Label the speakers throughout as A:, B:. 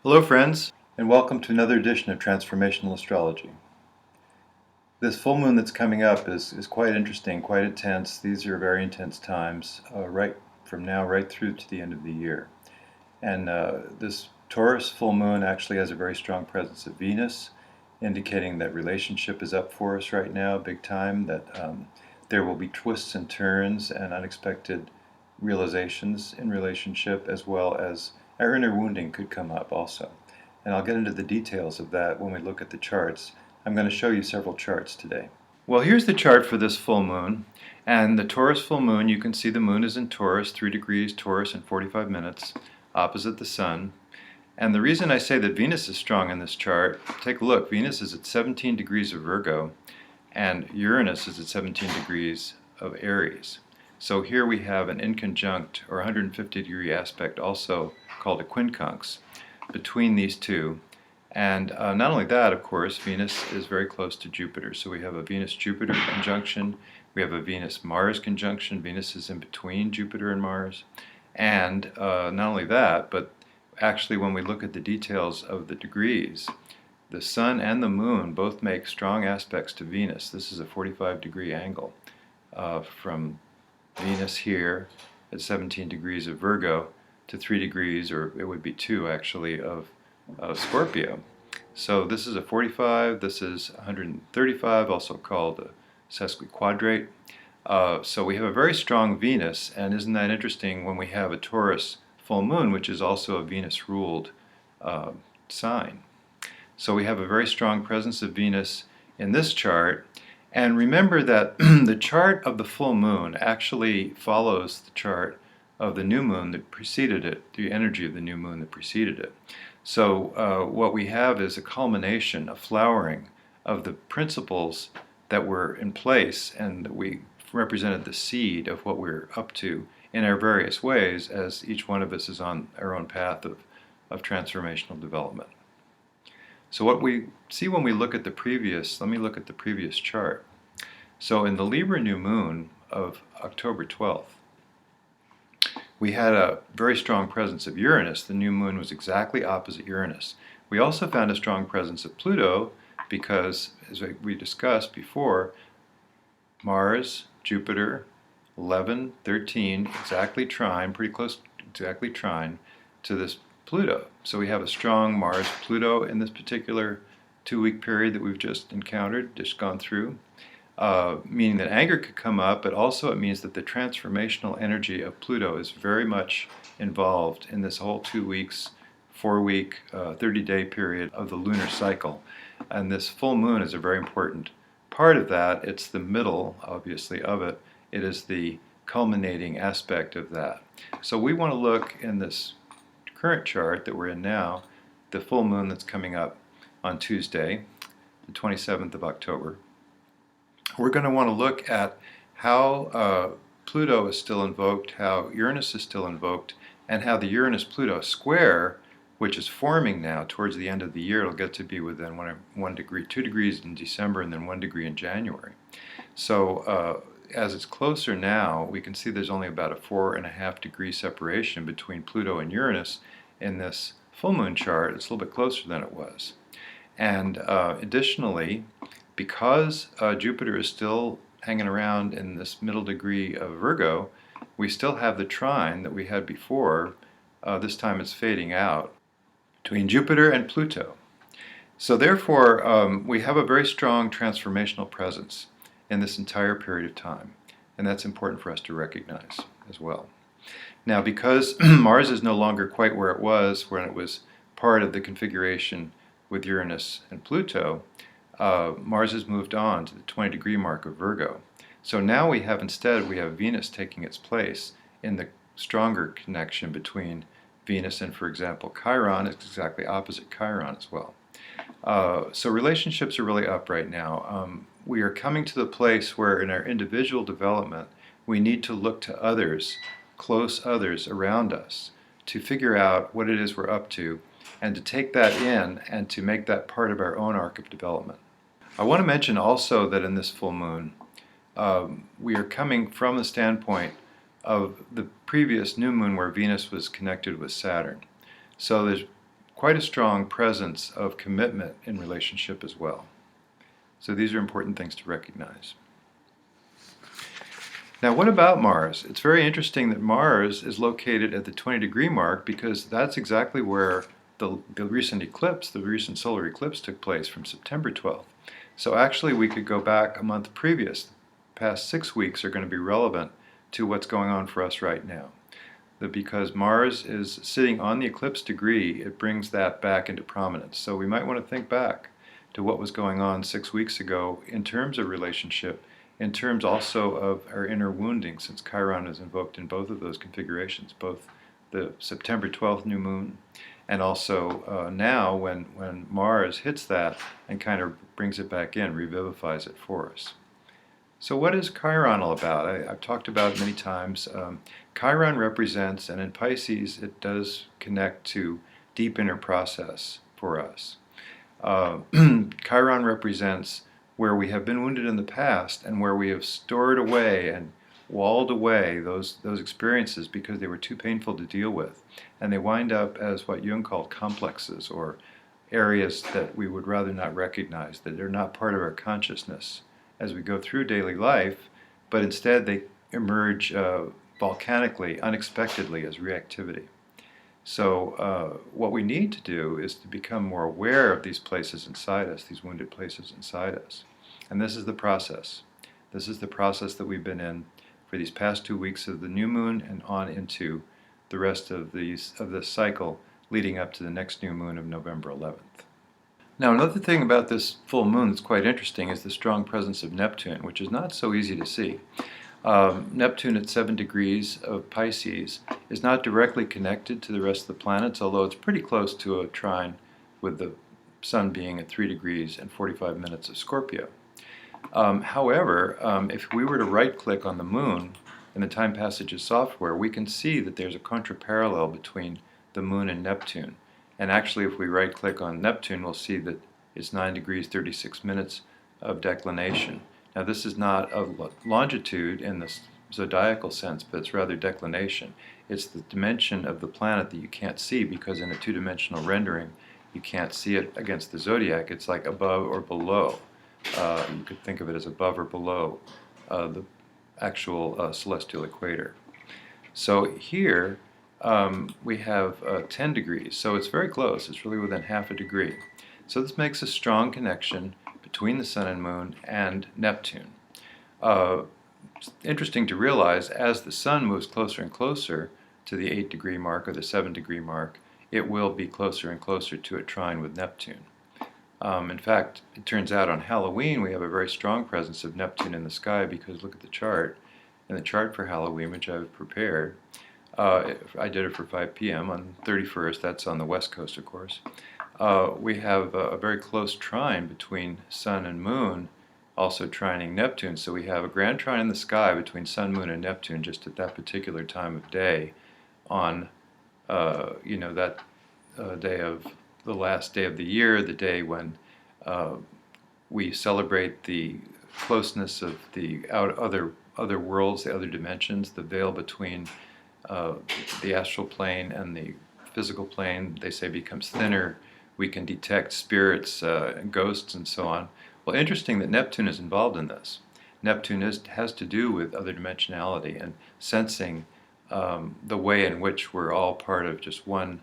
A: Hello friends, and welcome to another edition of Transformational Astrology. This full moon that's coming up is quite interesting, quite intense. These are very intense times, right from now right through to the end of the year. And this Taurus full moon actually has a very strong presence of Venus, indicating that relationship is up for us right now, big time, that there will be twists and turns and unexpected realizations in relationship, as well as our inner wounding could come up also. And I'll get into the details of that when we look at the charts. I'm going to show you several charts today. Well, here's the chart for this full moon. And the Taurus full moon, you can see the moon is in Taurus, 3 degrees Taurus in 45 minutes, opposite the sun. And the reason I say that Venus is strong in this chart, take a look. Venus is at 17 degrees of Virgo, and Uranus is at 17 degrees of Aries. So here we have an inconjunct, or 150-degree aspect, also called a quincunx, between these two. And not only that, of course, Venus is very close to Jupiter. So we have a Venus-Jupiter conjunction, we have a Venus-Mars conjunction. Venus is in between Jupiter and Mars. And not only that, but actually when we look at the details of the degrees, the Sun and the Moon both make strong aspects to Venus. This is a 45-degree angle from Venus here at 17 degrees of Virgo to 3 degrees, or it would be 2 actually, of Scorpio. So this is a 45, this is 135, also called a sesquiquadrate. So we have a very strong Venus, and isn't that interesting when we have a Taurus full moon, which is also a Venus-ruled sign. So we have a very strong presence of Venus in this chart. And remember that the chart of the full moon actually follows the chart of the new moon that preceded it, the energy of the new moon that preceded it. So what we have is a culmination, a flowering of the principles that were in place, and that we represented the seed of what we're up to in our various ways, as each one of us is on our own path of transformational development. So what we see when we look at the previous, let me look at the previous chart. So in the Libra new moon of October 12th, we had a very strong presence of Uranus. The new moon was exactly opposite Uranus. We also found a strong presence of Pluto because, as we discussed before, Mars, Jupiter, 11, 13, exactly trine, pretty close, exactly trine to this Pluto. So we have a strong Mars-Pluto in this particular 2-week period that we've just encountered, just gone through, meaning that anger could come up, but also it means that the transformational energy of Pluto is very much involved in this whole 2 weeks, 4-week, 30-day period of the lunar cycle. And this full moon is a very important part of that. It's the middle, obviously, of it. It is the culminating aspect of that. So we want to look in this current chart that we're in now, the full moon that's coming up on Tuesday, the 27th of October. We're going to want to look at how Pluto is still invoked, how Uranus is still invoked, and how the Uranus-Pluto square, which is forming now towards the end of the year, it'll get to be within 1 degree, 2 degrees in December, and then 1 degree in January. So as it's closer now, we can see there's only about a 4.5 degree separation between Pluto and Uranus in this full moon chart. It's a little bit closer than it was. And additionally, because Jupiter is still hanging around in this middle degree of Virgo, we still have the trine that we had before. This time it's fading out between Jupiter and Pluto. So therefore, we have a very strong transformational presence in this entire period of time, and that's important for us to recognize as well. Now, because Mars is no longer quite where it was when it was part of the configuration with Uranus and Pluto, Mars has moved on to the 20-degree mark of Virgo. So now we have Venus taking its place in the stronger connection between Venus and, for example, Chiron. It's exactly opposite Chiron as well. So relationships are really up right now. We are coming to the place where in our individual development we need to look to others, close others around us, to figure out what it is we're up to, and to take that in and to make that part of our own arc of development. I want to mention also that in this full moon, we are coming from the standpoint of the previous new moon where Venus was connected with Saturn. So there's quite a strong presence of commitment in relationship as well. So these are important things to recognize. Now, what about Mars? It's very interesting that Mars is located at the 20-degree mark because that's exactly where the recent eclipse, the recent solar eclipse took place from September 12th. So actually we could go back a month previous. The past 6 weeks are going to be relevant to what's going on for us right now. Because Mars is sitting on the eclipse degree, it brings that back into prominence. So we might want to think back to what was going on 6 weeks ago in terms of relationship, in terms also of our inner wounding, since Chiron is invoked in both of those configurations, both the September 12th new moon and also now when Mars hits that and kind of brings it back in, revivifies it for us. So what is Chiron all about? I've talked about it many times. Chiron represents, and in Pisces it does connect to deep inner process for us. Chiron represents where we have been wounded in the past and where we have stored away and walled away those experiences because they were too painful to deal with. And they wind up as what Jung called complexes, or areas that we would rather not recognize, that are not part of our consciousness as we go through daily life, but instead they emerge volcanically, unexpectedly as reactivity. So what we need to do is to become more aware of these places inside us, these wounded places inside us. And this is the process. This is the process that we've been in for these past 2 weeks of the new moon and on into the rest of this cycle leading up to the next new moon of November 11th. Now, another thing about this full moon that's quite interesting is the strong presence of Neptune, which is not so easy to see. Neptune at 7 degrees of Pisces is not directly connected to the rest of the planets, although it's pretty close to a trine with the Sun being at 3 degrees and 45 minutes of Scorpio. However, if we were to right-click on the moon in the time passages software, we can see that there's a contraparallel between the moon and Neptune. And actually, if we right-click on Neptune, we'll see that it's 9 degrees 36 minutes of declination. Now, this is not of longitude in the zodiacal sense, but it's rather declination. It's the dimension of the planet that you can't see because in a two-dimensional rendering, you can't see it against the zodiac. It's like above or below. You could think of it as above or below the actual celestial equator. So here we have 10 degrees, so it's very close. It's really within half a degree. So this makes a strong connection between the Sun and Moon and Neptune. It's interesting to realize as the Sun moves closer and closer to the 8-degree mark or the 7-degree mark, it will be closer and closer to a trine with Neptune. In fact, it turns out on Halloween we have a very strong presence of Neptune in the sky because look at the chart. In the chart for Halloween, which I've prepared, I did it for 5 p.m. on 31st, that's on the west coast of course. We have a very close trine between Sun and Moon, also trining Neptune, so we have a grand trine in the sky between Sun, Moon, and Neptune just at that particular time of day on that day of the last day of the year, the day when we celebrate the closeness of the other worlds, the other dimensions, the veil between the astral plane and the physical plane, they say, becomes thinner. We can detect spirits, ghosts, and so on. Well, interesting that Neptune is involved in this. Neptune has to do with other dimensionality and sensing the way in which we're all part of just one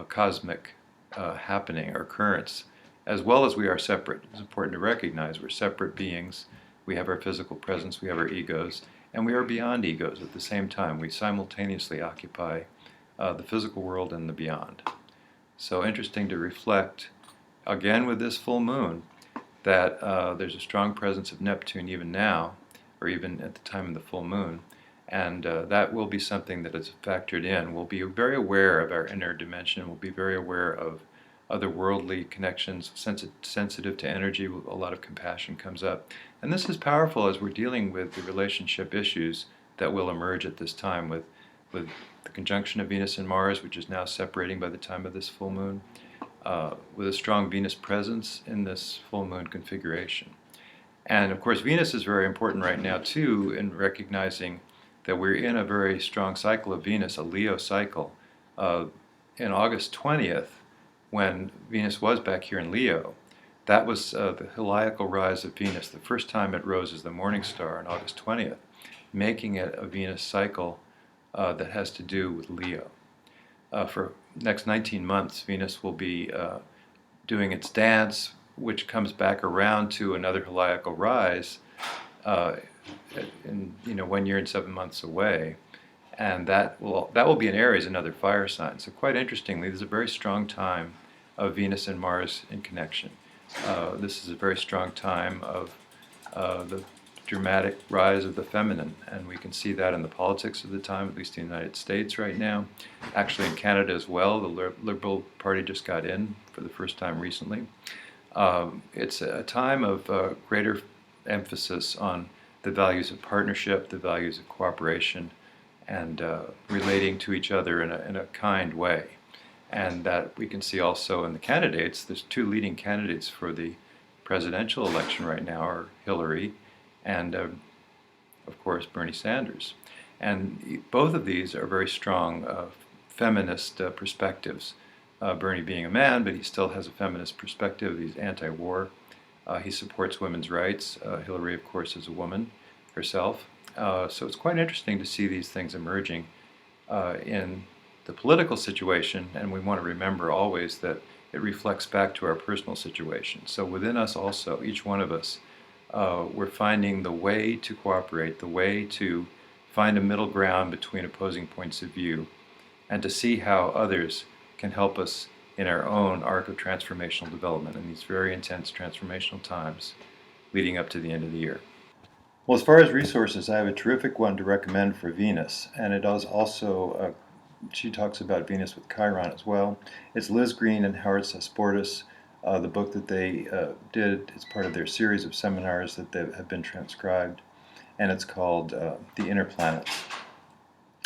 A: cosmic happening or occurrence, as well as we are separate. It's important to recognize we're separate beings. We have our physical presence, we have our egos, and we are beyond egos at the same time. We simultaneously occupy the physical world and the beyond. So interesting to reflect, again with this full moon, that there's a strong presence of Neptune even now, or even at the time of the full moon, and that will be something that is factored in. We'll be very aware of our inner dimension. We'll be very aware of otherworldly connections, sensitive to energy. A lot of compassion comes up. And this is powerful as we're dealing with the relationship issues that will emerge at this time with the conjunction of Venus and Mars, which is now separating by the time of this full moon, with a strong Venus presence in this full moon configuration. And of course, Venus is very important right now too in recognizing that we're in a very strong cycle of Venus, a Leo cycle. in August 20th, when Venus was back here in Leo, that was the heliacal rise of Venus, the first time it rose as the morning star on August 20th, making it a Venus cycle that has to do with Leo. For next 19 months, Venus will be doing its dance, which comes back around to another heliacal rise in 1 year and 7 months away. And that will be in Aries, another fire sign. So quite interestingly, this is a very strong time of Venus and Mars in connection. This is a very strong time of the dramatic rise of the feminine, and we can see that in the politics of the time, at least in the United States right now. Actually in Canada as well, the Liberal Party just got in for the first time recently. It's a time of greater emphasis on the values of partnership, the values of cooperation, and relating to each other in a kind way. And that we can see also in the candidates. There's two leading candidates for the presidential election right now are Hillary and, of course, Bernie Sanders. And both of these are very strong feminist perspectives. Bernie being a man, but he still has a feminist perspective. He's anti-war. He supports women's rights. Hillary, of course, is a woman herself. So it's quite interesting to see these things emerging in the political situation, and we want to remember always that it reflects back to our personal situation. So within us also, each one of us, we're finding the way to cooperate, the way to find a middle ground between opposing points of view, and to see how others can help us in our own arc of transformational development in these very intense transformational times leading up to the end of the year. Well, as far as resources, I have a terrific one to recommend for Venus, and it does also, she talks about Venus with Chiron as well. It's Liz Green and Howard Sasportas, the book that they did. It's part of their series of seminars that have been transcribed, and it's called The Inner Planets.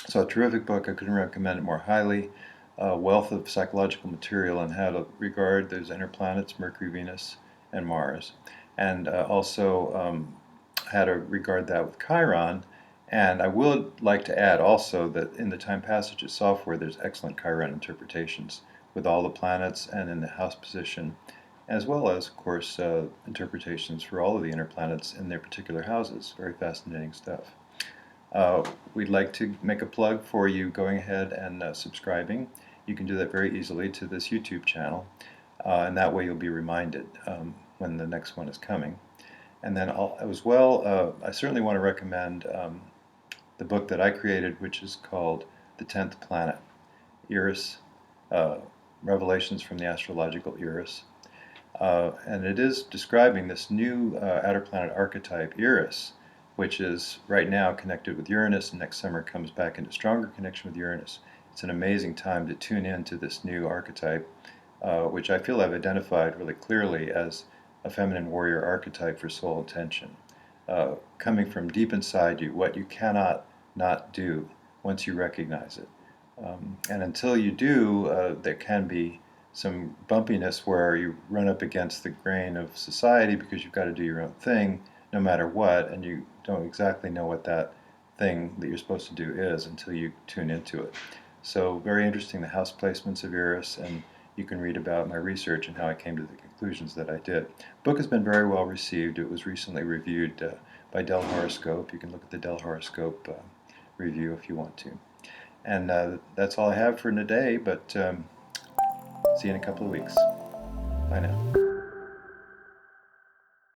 A: So a terrific book. I couldn't recommend it more highly. Wealth of psychological material on how to regard those inner planets, Mercury, Venus, and Mars, and also how to regard that with Chiron. And I would like to add also that in the Time Passages software, there's excellent Chiron interpretations with all the planets and in the house position, as well as, of course, interpretations for all of the inner planets in their particular houses. Very fascinating stuff. We'd like to make a plug for you going ahead and subscribing. You can do that very easily to this YouTube channel, and that way you'll be reminded when the next one is coming. And then as well, I certainly want to recommend the book that I created, which is called The 10th Planet, Eurus, Revelations from the Astrological Eurus. And it is describing this new outer planet archetype, Eurus, which is right now connected with Uranus, and next summer comes back into stronger connection with Uranus. It's an amazing time to tune in to this new archetype, which I feel I've identified really clearly as a feminine warrior archetype for soul intention, coming from deep inside you, what you cannot not do once you recognize it. And until you do, there can be some bumpiness where you run up against the grain of society because you've got to do your own thing no matter what, and you don't exactly know what that thing that you're supposed to do is until you tune into it. So very interesting, the house placements of Eurus, and you can read about my research and how I came to the conclusions that I did. The book has been very well received. It was recently reviewed by Del Horoscope. You can look at the Del Horoscope review if you want to. And that's all I have for today, but see you in a couple of weeks. Bye now.